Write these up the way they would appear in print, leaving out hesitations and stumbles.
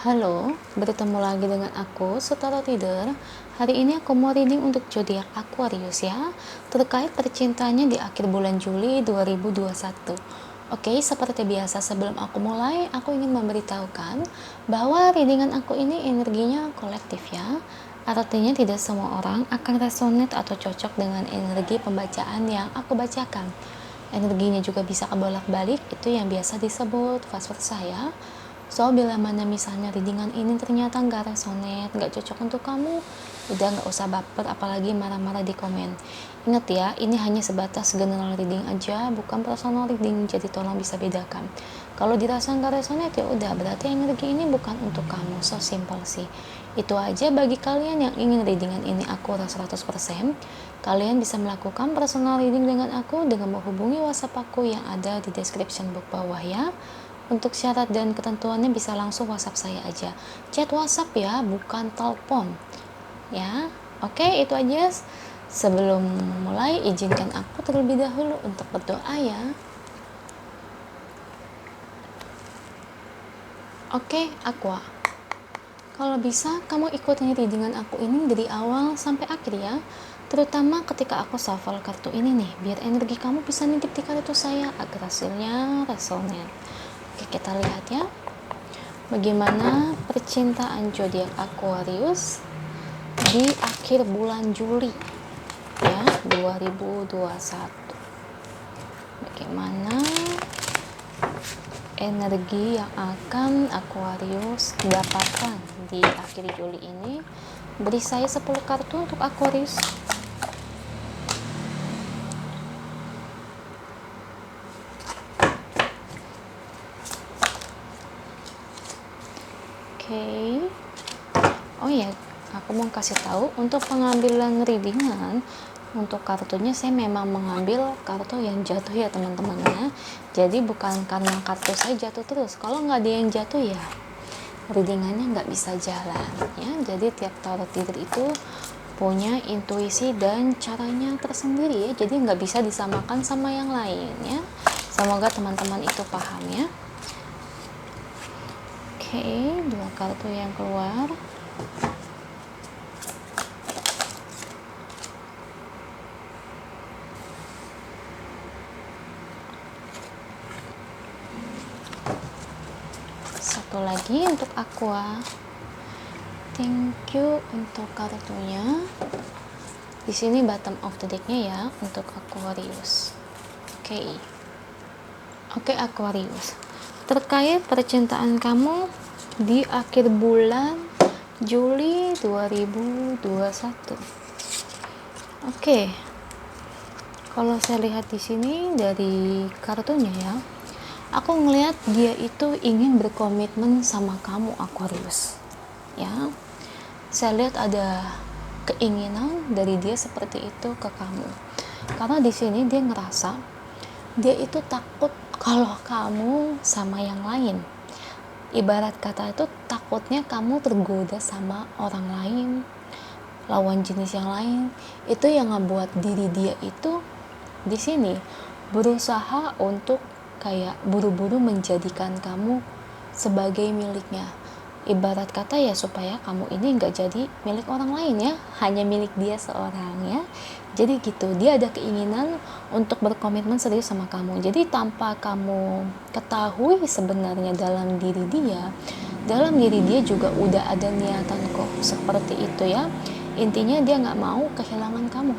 Halo, bertemu lagi dengan aku, Setara Tidur. Hari ini aku mau reading untuk zodiak Aquarius ya, terkait percintaannya di akhir bulan Juli 2021. Oke, seperti biasa sebelum aku mulai, aku ingin memberitahukan bahwa readingan aku ini energinya kolektif ya. Artinya tidak semua orang akan resonate atau cocok dengan energi pembacaan yang aku bacakan. Energinya juga bisa kebolak-balik, itu yang biasa disebut vice versa ya. So, bila mana misalnya readingan ini ternyata nggak resonate, nggak cocok untuk kamu, udah nggak usah baper, apalagi marah-marah di komen. Ingat ya, ini hanya sebatas general reading aja, bukan personal reading, jadi tolong bisa bedakan. Kalau dirasa nggak resonate, ya udah, berarti energi ini bukan untuk kamu, so simple sih. Itu aja bagi kalian yang ingin readingan ini akurat 100%, kalian bisa melakukan personal reading dengan aku dengan menghubungi WhatsApp aku yang ada di description box bawah ya. Untuk syarat dan ketentuannya bisa langsung WhatsApp saya aja. Chat WhatsApp ya, bukan telepon. Ya. Oke, itu aja. Sebelum mulai, izinkan aku terlebih dahulu untuk berdoa ya. Oke, Aqua. Kalau bisa, kamu ikutin readingan aku ini dari awal sampai akhir ya. Terutama ketika aku shuffle kartu ini nih, biar energi kamu bisa nitip di kartu saya agar hasilnya resonate. Oke, kita lihat ya. Bagaimana percintaan zodiak Aquarius di akhir bulan Juli ya 2021. Bagaimana energi yang akan Aquarius dapatkan di akhir Juli ini? Beri saya 10 kartu untuk Aquarius. Oke. Oh ya, aku mau kasih tahu untuk pengambilan readingan untuk kartunya saya memang mengambil kartu yang jatuh ya teman-teman ya. Jadi bukan karena kartu saya jatuh terus. Kalau nggak ada yang jatuh ya readingannya nggak bisa jalan ya. Jadi tiap tarot tidur itu punya intuisi dan caranya tersendiri ya. Jadi nggak bisa disamakan sama yang lain ya. Semoga teman-teman itu paham ya. Oke, dua kartu yang keluar. Satu lagi untuk Aqua. Thank you untuk kartunya. Di sini bottom of the deck-nya ya untuk Aquarius. Oke, Aquarius. Terkait percintaan kamu di akhir bulan Juli 2021. Oke. Kalau saya lihat di sini dari kartunya ya, aku ngelihat dia itu ingin berkomitmen sama kamu Aquarius. Ya. Saya lihat ada keinginan dari dia seperti itu ke kamu. Karena di sini dia ngerasa dia itu takut kalau kamu sama yang lain. Ibarat kata itu takutnya kamu tergoda sama orang lain, lawan jenis yang lain. Itu yang ngebuat diri dia itu di sini berusaha untuk kayak buru-buru menjadikan kamu sebagai miliknya. Ibarat kata ya supaya kamu ini nggak jadi milik orang lain ya, hanya milik dia seorang ya. Jadi gitu, dia ada keinginan untuk berkomitmen serius sama kamu. Jadi tanpa kamu ketahui sebenarnya dalam diri dia juga udah ada niatan kok seperti itu ya. Intinya dia nggak mau kehilangan kamu,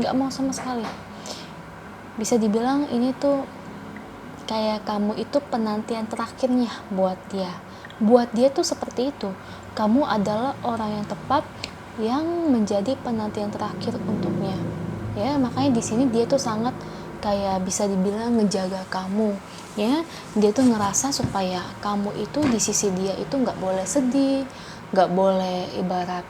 nggak mau sama sekali. Bisa dibilang ini tuh kayak kamu itu penantian terakhirnya buat dia. Buat dia tuh seperti itu. Kamu adalah orang yang tepat yang menjadi penantian terakhir untuknya. Ya, makanya di sini dia tuh sangat kayak bisa dibilang ngejaga kamu. Ya, dia tuh ngerasa supaya kamu itu di sisi dia itu nggak boleh sedih, nggak boleh ibarat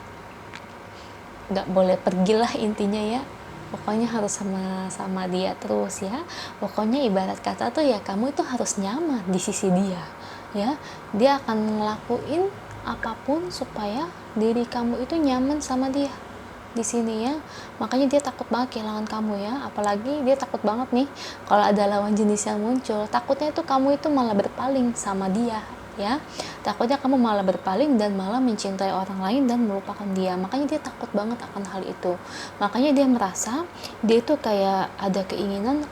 nggak boleh pergilah intinya ya. Pokoknya harus sama dia terus ya. Pokoknya ibarat kata tuh ya kamu itu harus nyaman di sisi dia ya. Dia akan ngelakuin apapun supaya diri kamu itu nyaman sama dia di sini ya. Makanya dia takut banget kehilangan kamu ya. Apalagi dia takut banget nih kalau ada lawan jenis yang muncul. Takutnya itu kamu itu malah berpaling sama dia ya. Takutnya kamu malah berpaling dan malah mencintai orang lain dan melupakan dia. Makanya dia takut banget akan hal itu. Makanya dia merasa dia itu kayak ada keinginan,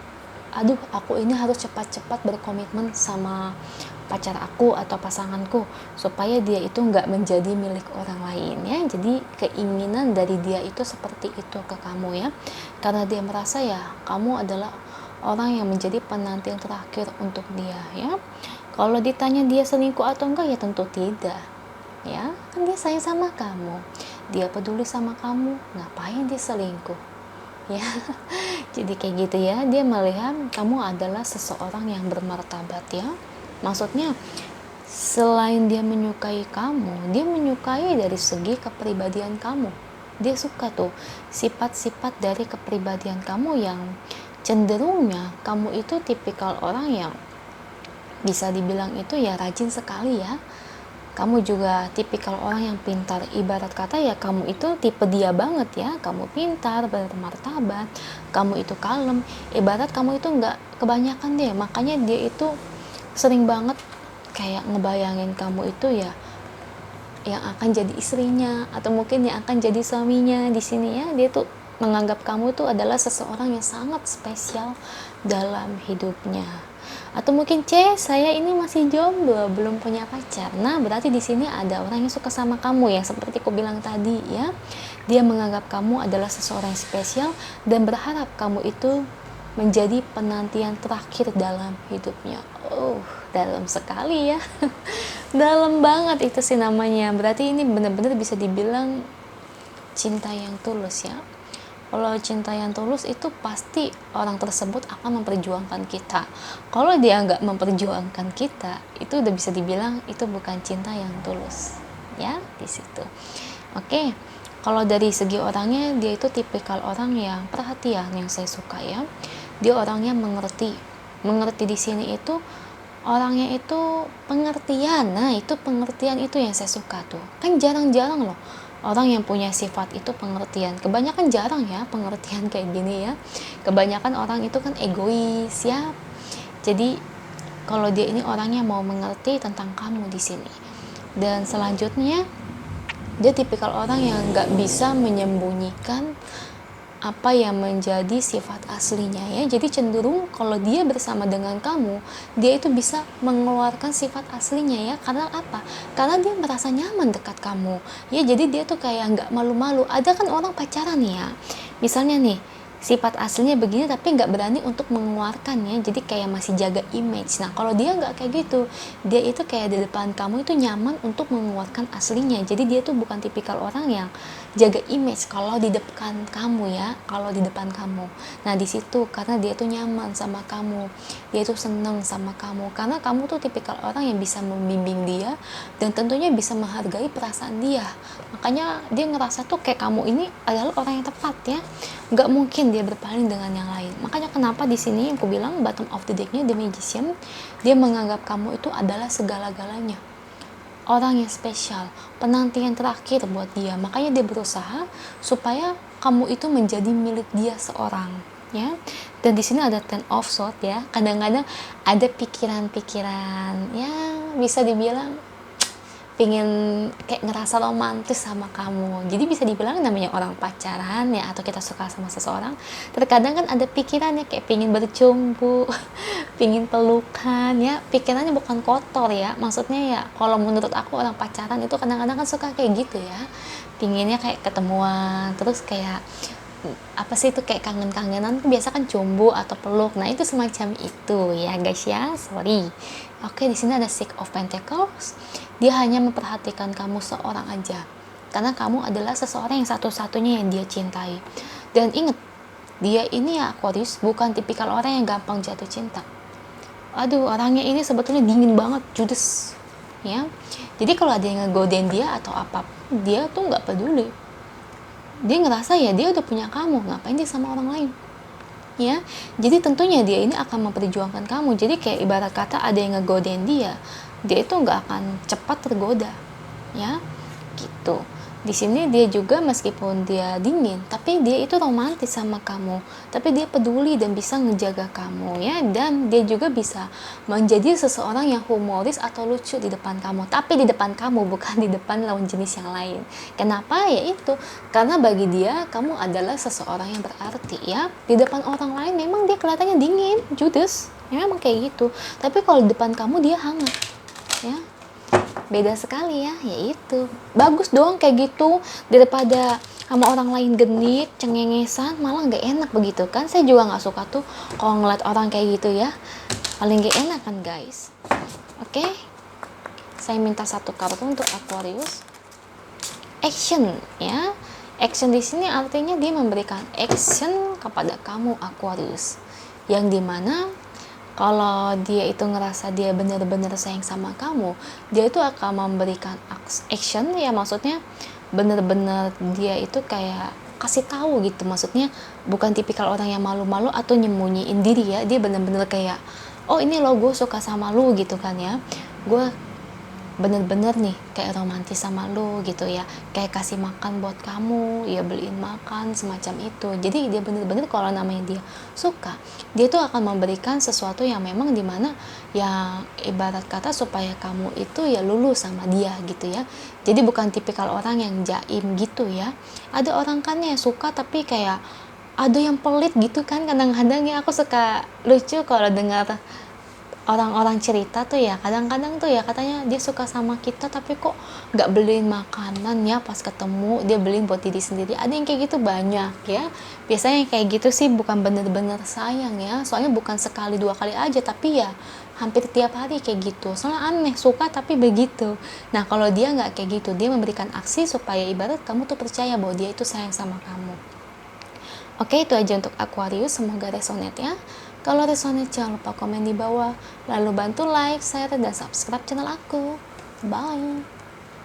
aduh aku ini harus cepat-cepat berkomitmen sama pacar aku atau pasanganku supaya dia itu nggak menjadi milik orang lain ya. Jadi keinginan dari dia itu seperti itu ke kamu ya, karena dia merasa ya kamu adalah orang yang menjadi penanti yang terakhir untuk dia ya. Kalau ditanya dia selingkuh atau enggak, ya tentu tidak ya, kan dia sayang sama kamu, dia peduli sama kamu, ngapain dia selingkuh ya. Jadi kayak gitu ya, dia melihat kamu adalah seseorang yang bermartabat ya. Maksudnya selain dia menyukai kamu, dia menyukai dari segi kepribadian kamu. Dia suka tuh sifat-sifat dari kepribadian kamu yang cenderungnya kamu itu tipikal orang yang bisa dibilang itu ya rajin sekali ya. Kamu juga tipikal orang yang pintar, ibarat kata ya kamu itu tipe dia banget ya. Kamu pintar, bermartabat, kamu itu kalem, ibarat kamu itu nggak kebanyakan deh. Makanya dia itu sering banget kayak ngebayangin kamu itu ya yang akan jadi istrinya atau mungkin yang akan jadi suaminya di sini ya. Dia tuh menganggap kamu tuh adalah seseorang yang sangat spesial dalam hidupnya. Atau mungkin saya ini masih jomblo, belum punya pacar. Nah, berarti di sini ada orang yang suka sama kamu ya, seperti aku bilang tadi ya. Dia menganggap kamu adalah seseorang yang spesial dan berharap kamu itu menjadi penantian terakhir dalam hidupnya. Dalam sekali ya. Dalam banget itu sih namanya. Berarti ini benar-benar bisa dibilang cinta yang tulus ya. Kalau cinta yang tulus itu pasti orang tersebut akan memperjuangkan kita. Kalau dia nggak memperjuangkan kita, itu udah bisa dibilang itu bukan cinta yang tulus ya di situ. Oke. Kalau dari segi orangnya, dia itu tipikal orang yang perhatian, yang saya suka ya. Dia orangnya mengerti di sini itu orangnya itu pengertian. Nah, itu pengertian itu yang saya suka tuh. Kan jarang-jarang loh orang yang punya sifat itu pengertian. Kebanyakan jarang ya pengertian kayak gini ya. Kebanyakan orang itu kan egois ya. Jadi kalau dia ini orangnya mau mengerti tentang kamu di sini. Dan selanjutnya dia tipikal orang yang nggak bisa menyembunyikan apa yang menjadi sifat aslinya ya. Jadi cenderung kalau dia bersama dengan kamu, dia itu bisa mengeluarkan sifat aslinya ya. Karena apa? Karena dia merasa nyaman dekat kamu ya. Jadi dia tuh kayak nggak malu-malu. Ada kan orang pacaran ya, misalnya nih sifat aslinya begini tapi nggak berani untuk mengeluarkannya, jadi kayak masih jaga image. Nah kalau dia nggak kayak gitu, dia itu kayak di depan kamu itu nyaman untuk mengeluarkan aslinya. Jadi dia tuh bukan tipikal orang yang jaga image kalau di depan kamu ya, kalau di depan kamu. Nah di situ karena dia tuh nyaman sama kamu, dia tuh seneng sama kamu, karena kamu tuh tipikal orang yang bisa membimbing dia dan tentunya bisa menghargai perasaan dia. Makanya dia ngerasa tuh kayak kamu ini adalah orang yang tepat ya, nggak mungkin dia berpaling dengan yang lain. Makanya kenapa di sini aku bilang bottom of the deck-nya The Magician, dia menganggap kamu itu adalah segala-galanya, orang yang spesial, penanti yang terakhir buat dia. Makanya dia berusaha supaya kamu itu menjadi milik dia seorang ya. Dan di sini ada Ten of Swords ya. Kadang-kadang ada pikiran-pikiran ya, bisa dibilang pengen kayak ngerasa romantis sama kamu. Jadi bisa dibilang namanya orang pacaran ya, atau kita suka sama seseorang, terkadang kan ada pikirannya kayak pengen bercumbu, pengen pelukan ya. Pikirannya bukan kotor ya, maksudnya ya kalau menurut aku orang pacaran itu kadang-kadang kan suka kayak gitu ya, pinginnya kayak ketemuan terus kayak apa sih itu, kayak kangen-kangenan tuh biasa kan cumbu atau peluk. Nah itu semacam itu ya guys ya, sorry. Oke, di sini ada Six of Pentacles. Dia hanya memperhatikan kamu seorang aja, karena kamu adalah seseorang yang satu-satunya yang dia cintai. Dan ingat, dia ini ya Aquarius bukan tipikal orang yang gampang jatuh cinta. Aduh, orangnya ini sebetulnya dingin banget, judes ya. Jadi kalau ada yang ngegodain dia atau apapun, dia tuh nggak peduli. Dia ngerasa ya dia udah punya kamu, ngapain dia sama orang lain ya. Jadi tentunya dia ini akan memperjuangkan kamu. Jadi kayak ibarat kata ada yang ngegodain dia, dia itu nggak akan cepat tergoda ya gitu. Di sini dia juga meskipun dia dingin, tapi dia itu romantis sama kamu, tapi dia peduli dan bisa ngejaga kamu ya, dan dia juga bisa menjadi seseorang yang humoris atau lucu di depan kamu, tapi di depan kamu, bukan di depan lawan jenis yang lain. Kenapa? Ya itu, karena bagi dia kamu adalah seseorang yang berarti ya. Di depan orang lain memang dia kelihatannya dingin, judes, ya memang kayak gitu. Tapi kalau di depan kamu dia hangat, ya. Beda sekali ya, yaitu bagus dong kayak gitu, daripada sama orang lain genit, cengengesan, malah nggak enak begitu kan. Saya juga nggak suka tuh kalau ngeliat orang kayak gitu ya, paling nggak enak kan guys. Oke, saya minta satu kartu untuk Aquarius. Action ya, action di sini artinya dia memberikan action kepada kamu Aquarius, yang dimana kalau dia itu ngerasa dia benar-benar sayang sama kamu, dia itu akan memberikan action ya, maksudnya benar-benar dia itu kayak kasih tahu gitu, maksudnya bukan tipikal orang yang malu-malu atau nyembunyiin diri ya, dia benar-benar kayak, oh ini lo gue suka sama lu gitu kan ya, gue bener-bener nih kayak romantis sama lo gitu ya, kayak kasih makan buat kamu ya, beliin makan semacam itu. Jadi dia bener-bener kalau namanya dia suka, dia tuh akan memberikan sesuatu yang memang dimana yang ibarat kata supaya kamu itu ya luluh sama dia gitu ya. Jadi bukan tipikal orang yang jaim gitu ya. Ada orang kan yang suka tapi kayak ada yang pelit gitu kan, kadang-kadang ya. Aku suka lucu kalau dengar orang-orang cerita tuh ya, kadang-kadang tuh ya katanya dia suka sama kita tapi kok nggak beliin makanan ya, pas ketemu dia beliin buat diri sendiri. Ada yang kayak gitu banyak ya. Biasanya yang kayak gitu sih bukan bener-bener sayang ya, soalnya bukan sekali dua kali aja, tapi ya hampir tiap hari kayak gitu. Soalnya aneh, suka tapi begitu. Nah kalau dia nggak kayak gitu, dia memberikan aksi supaya ibarat kamu tuh percaya bahwa dia itu sayang sama kamu. Oke, itu aja untuk Aquarius, semoga resonate ya. Kalau resonate jangan lupa komen di bawah, lalu bantu like, share, dan subscribe channel aku. Bye!